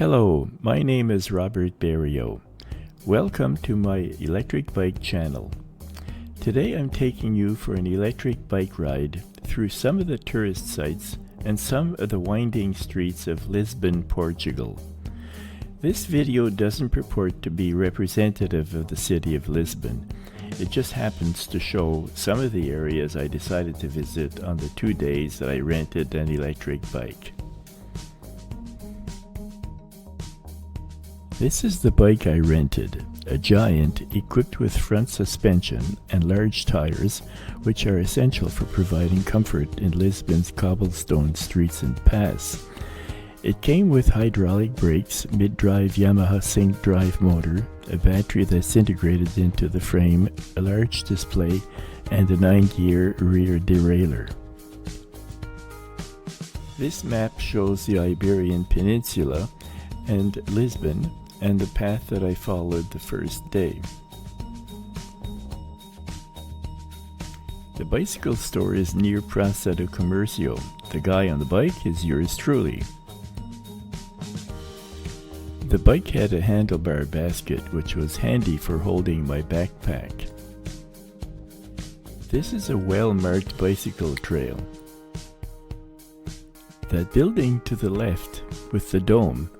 Hello, my name is Robert Berrio. Welcome to my electric bike channel. Today I'm taking you for an electric bike ride through some of the tourist sites and some of the winding streets of Lisbon, Portugal. This video doesn't purport to be representative of the city of Lisbon. It just happens to show some of the areas I decided to visit on the 2 days that I rented an electric bike. This is the bike I rented, a Giant equipped with front suspension and large tires, which are essential for providing comfort in Lisbon's cobblestone streets and paths. It came with hydraulic brakes, mid-drive Yamaha sync drive motor, a battery that's integrated into the frame, a large display, and a 9-gear rear derailleur. This map shows the Iberian Peninsula and Lisbon, and the path that I followed the first day. The bicycle store is near Praça do Comércio. The guy on the bike is yours truly. The bike had a handlebar basket which was handy for holding my backpack. This is a well-marked bicycle trail. That building to the left with the dome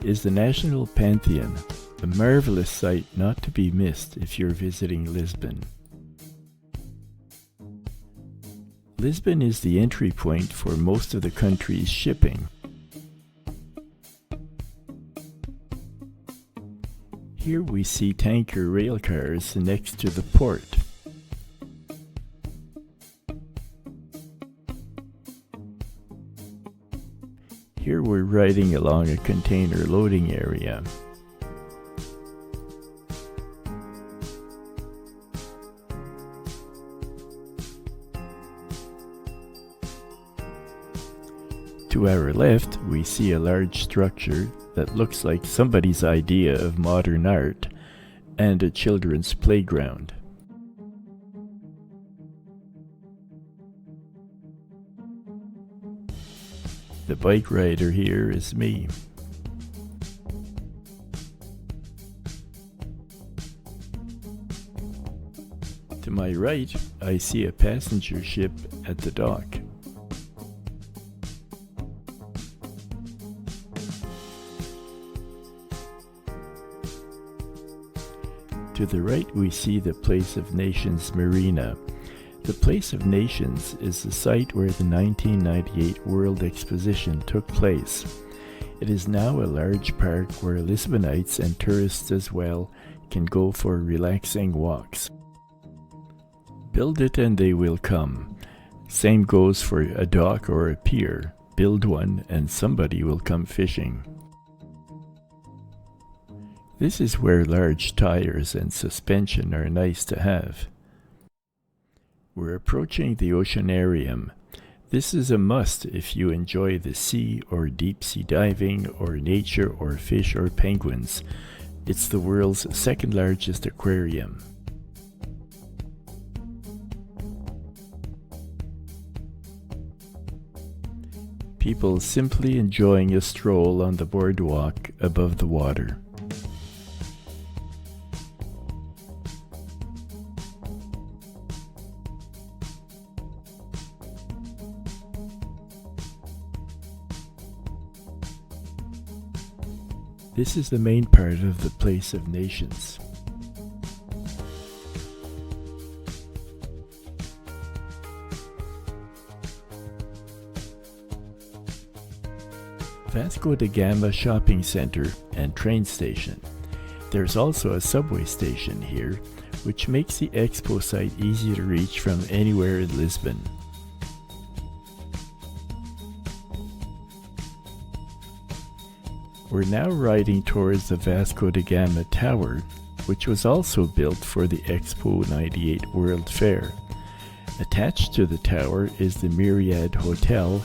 is the National Pantheon, a marvelous sight not to be missed if you're visiting Lisbon. Lisbon is the entry point for most of the country's shipping. Here we see tanker rail cars next to the port. Here we're riding along a container loading area. To our left, we see a large structure that looks like somebody's idea of modern art and a children's playground. The bike rider here is me. To my right, I see a passenger ship at the dock. To the right, we see the Place of Nations Marina. The Place of Nations is the site where the 1998 World Exposition took place. It is now a large park where Lisbonites and tourists as well can go for relaxing walks. Build it and they will come. Same goes for a dock or a pier. Build one and somebody will come fishing. This is where large tires and suspension are nice to have. We're approaching the oceanarium. This is a must if you enjoy the sea or deep sea diving or nature or fish or penguins. It's the world's second largest aquarium. People simply enjoying a stroll on the boardwalk above the water. This is the main part of the Place of Nations. Vasco da Gama shopping center and train station. There's also a subway station here, which makes the expo site easy to reach from anywhere in Lisbon. We're now riding towards the Vasco da Gama Tower, which was also built for the Expo 98 World Fair. Attached to the tower is the Myriad Hotel,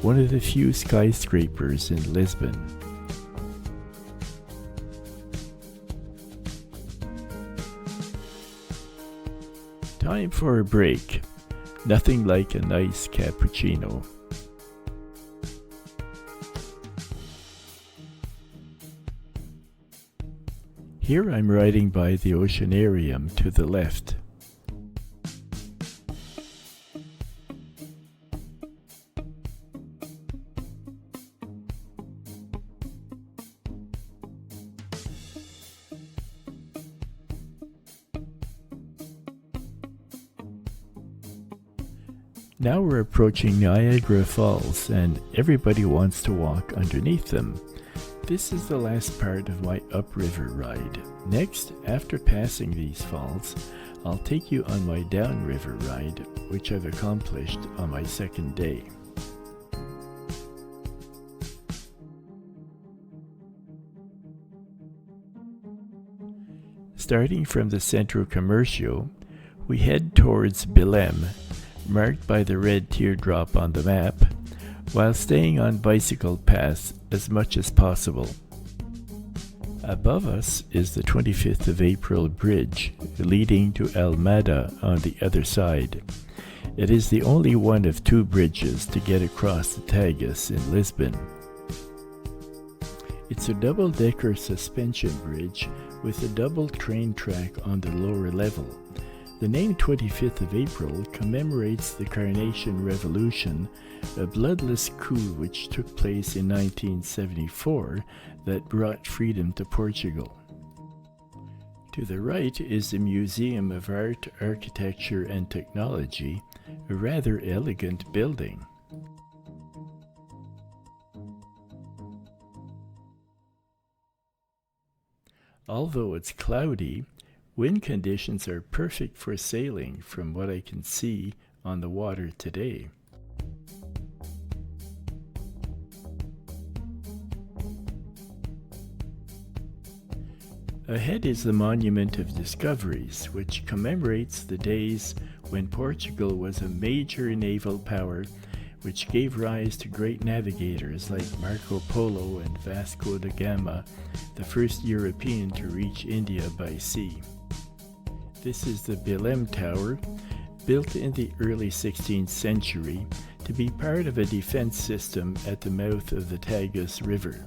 one of the few skyscrapers in Lisbon. Time for a break. Nothing like a nice cappuccino. Here I'm riding by the oceanarium to the left. Now we're approaching Niagara Falls, and everybody wants to walk underneath them. This is the last part of my upriver ride. Next, after passing these falls, I'll take you on my downriver ride, which I've accomplished on my second day. Starting from the Centro Comercio, we head towards Belém, marked by the red teardrop on the map, while staying on bicycle paths as much as possible. Above us is the 25th of April bridge leading to Almada on the other side. It is the only one of two bridges to get across the Tagus in Lisbon. It's a double-decker suspension bridge with a double train track on the lower level. The name 25th of April commemorates the Carnation Revolution, a bloodless coup which took place in 1974 that brought freedom to Portugal. To the right is the Museum of Art, Architecture and Technology, a rather elegant building. Although it's cloudy, wind conditions are perfect for sailing from what I can see on the water today. Ahead is the Monument of Discoveries, which commemorates the days when Portugal was a major naval power, which gave rise to great navigators like Marco Polo and Vasco da Gama, the first European to reach India by sea. This is the Belém Tower, built in the early 16th century to be part of a defense system at the mouth of the Tagus River.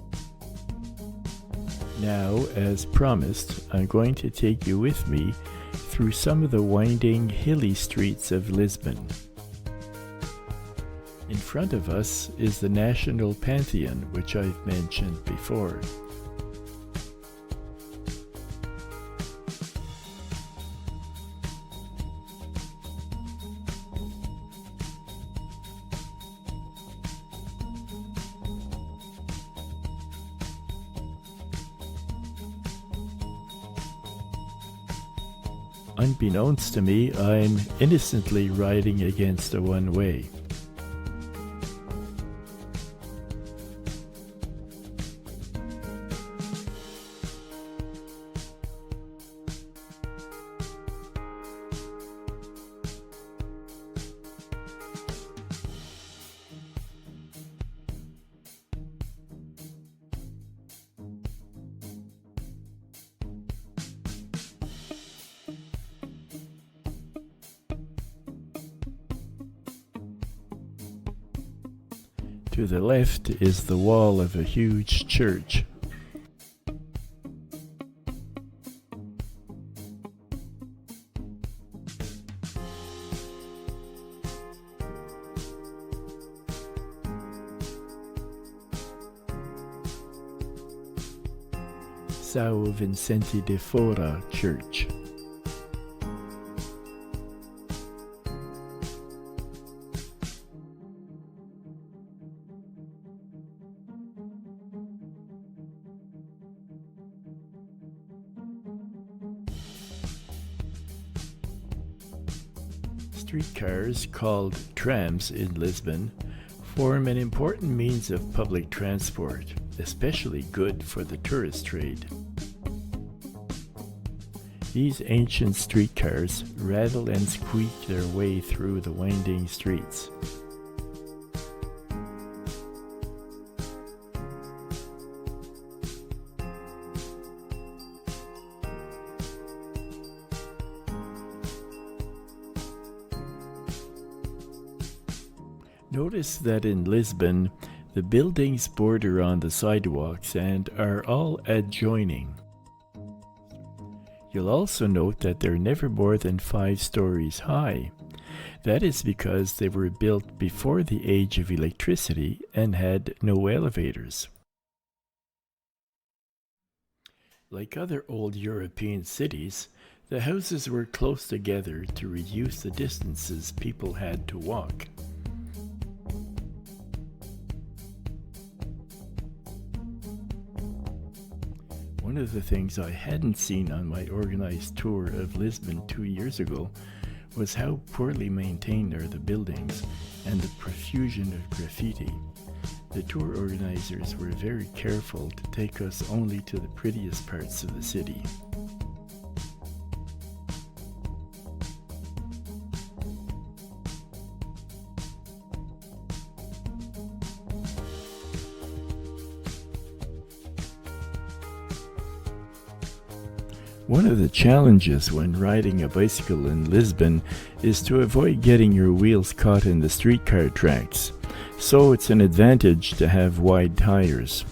Now, as promised, I'm going to take you with me through some of the winding, hilly streets of Lisbon. In front of us is the National Pantheon, which I've mentioned before. Unbeknownst to me, I'm innocently riding against a one-way. To the left is the wall of a huge church. São Vicente de Fora Church. Streetcars, called trams in Lisbon, form an important means of public transport, especially good for the tourist trade. These ancient streetcars rattle and squeak their way through the winding streets. Notice that in Lisbon, the buildings border on the sidewalks and are all adjoining. You'll also note that they're never more than 5 stories high. That is because they were built before the age of electricity and had no elevators. Like other old European cities, the houses were close together to reduce the distances people had to walk. One of the things I hadn't seen on my organized tour of Lisbon 2 years ago was how poorly maintained are the buildings and the profusion of graffiti. The tour organizers were very careful to take us only to the prettiest parts of the city. One of the challenges when riding a bicycle in Lisbon is to avoid getting your wheels caught in the streetcar tracks, so it's an advantage to have wide tires.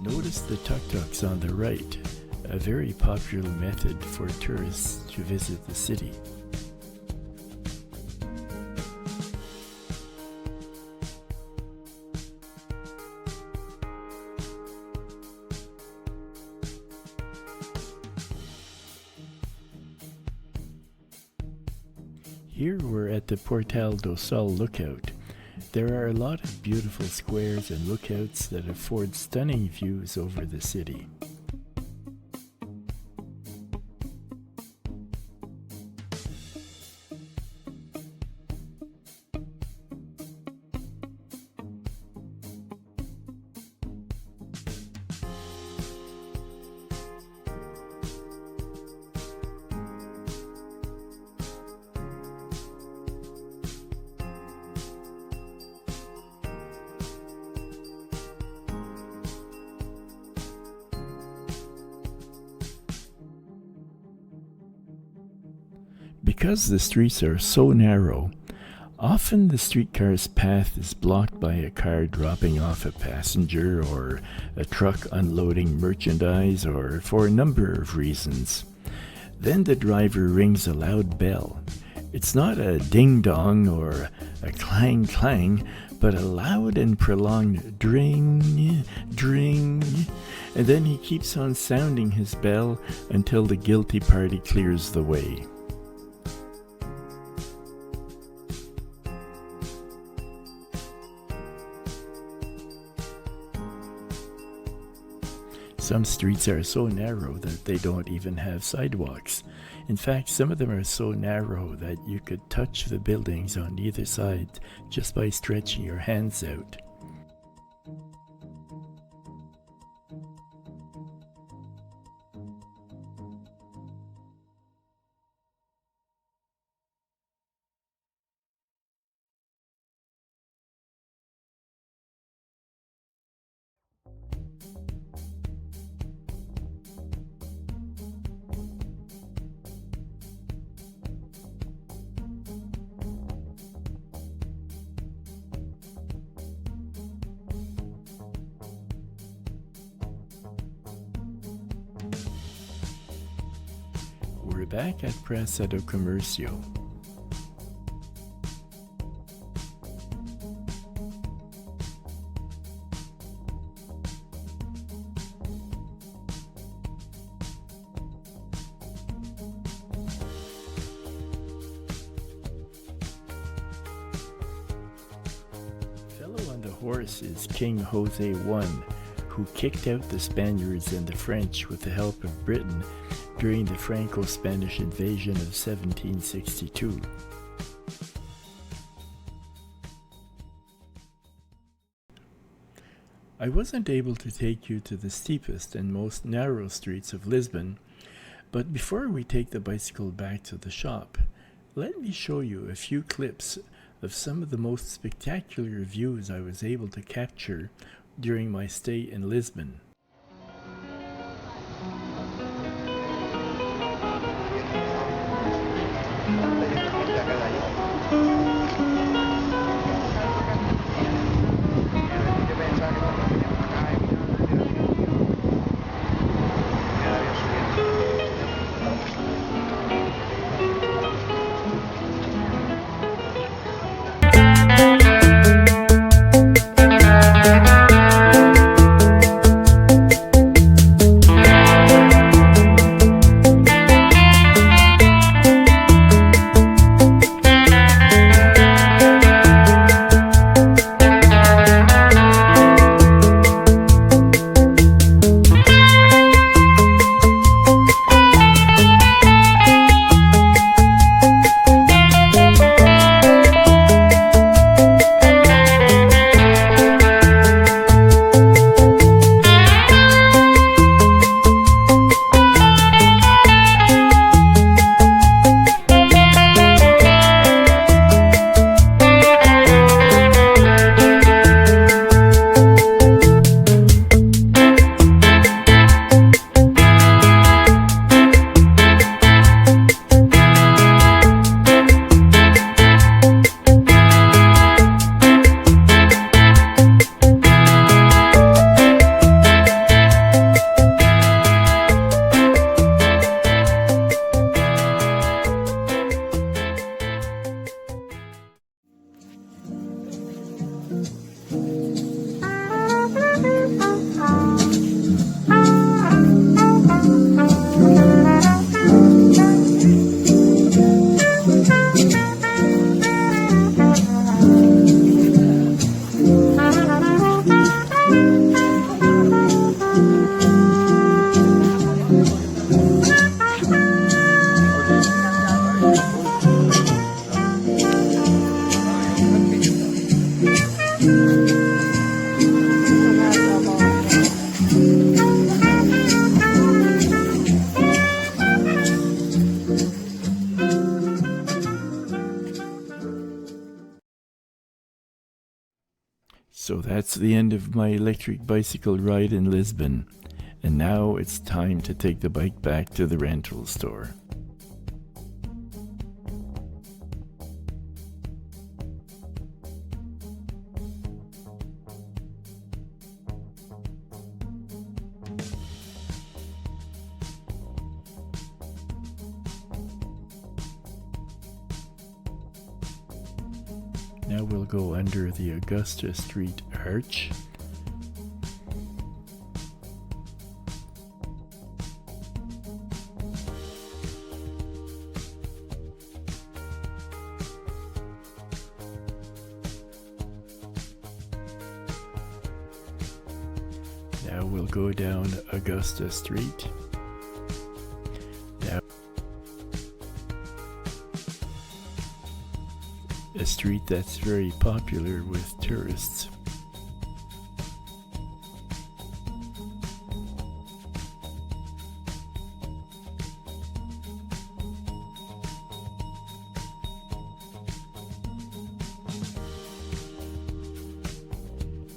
Notice the tuk-tuks on the right, a very popular method for tourists to visit the city. Here we're at the Portal do Sol lookout. There are a lot of beautiful squares and lookouts that afford stunning views over the city. Because the streets are so narrow, often the streetcar's path is blocked by a car dropping off a passenger or a truck unloading merchandise or for a number of reasons. Then the driver rings a loud bell. It's not a ding-dong or a clang-clang, but a loud and prolonged dring, dring, and then he keeps on sounding his bell until the guilty party clears the way. Some streets are so narrow that they don't even have sidewalks. In fact, some of them are so narrow that you could touch the buildings on either side just by stretching your hands out. We're back at Praça do Comércio. Fellow on the horse is King Jose I, who kicked out the Spaniards and the French with the help of Britain during the Franco-Spanish invasion of 1762. I wasn't able to take you to the steepest and most narrow streets of Lisbon, but before we take the bicycle back to the shop, let me show you a few clips of some of the most spectacular views I was able to capture during my stay in Lisbon. So that's the end of my electric bicycle ride in Lisbon, and now it's time to take the bike back to the rental store. Now we'll go under the Augusta Street arch. Now we'll go down Augusta Street. Now, a street that's very popular with tourists.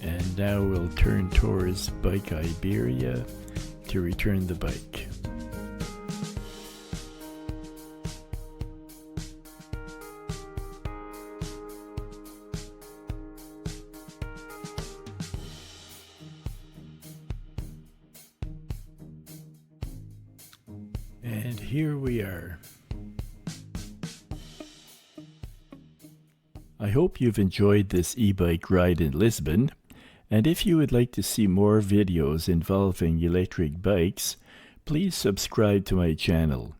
And now we'll turn towards Bike Iberia to return the bike. And here we are. I hope you've enjoyed this e-bike ride in Lisbon, and if you would like to see more videos involving electric bikes, please subscribe to my channel.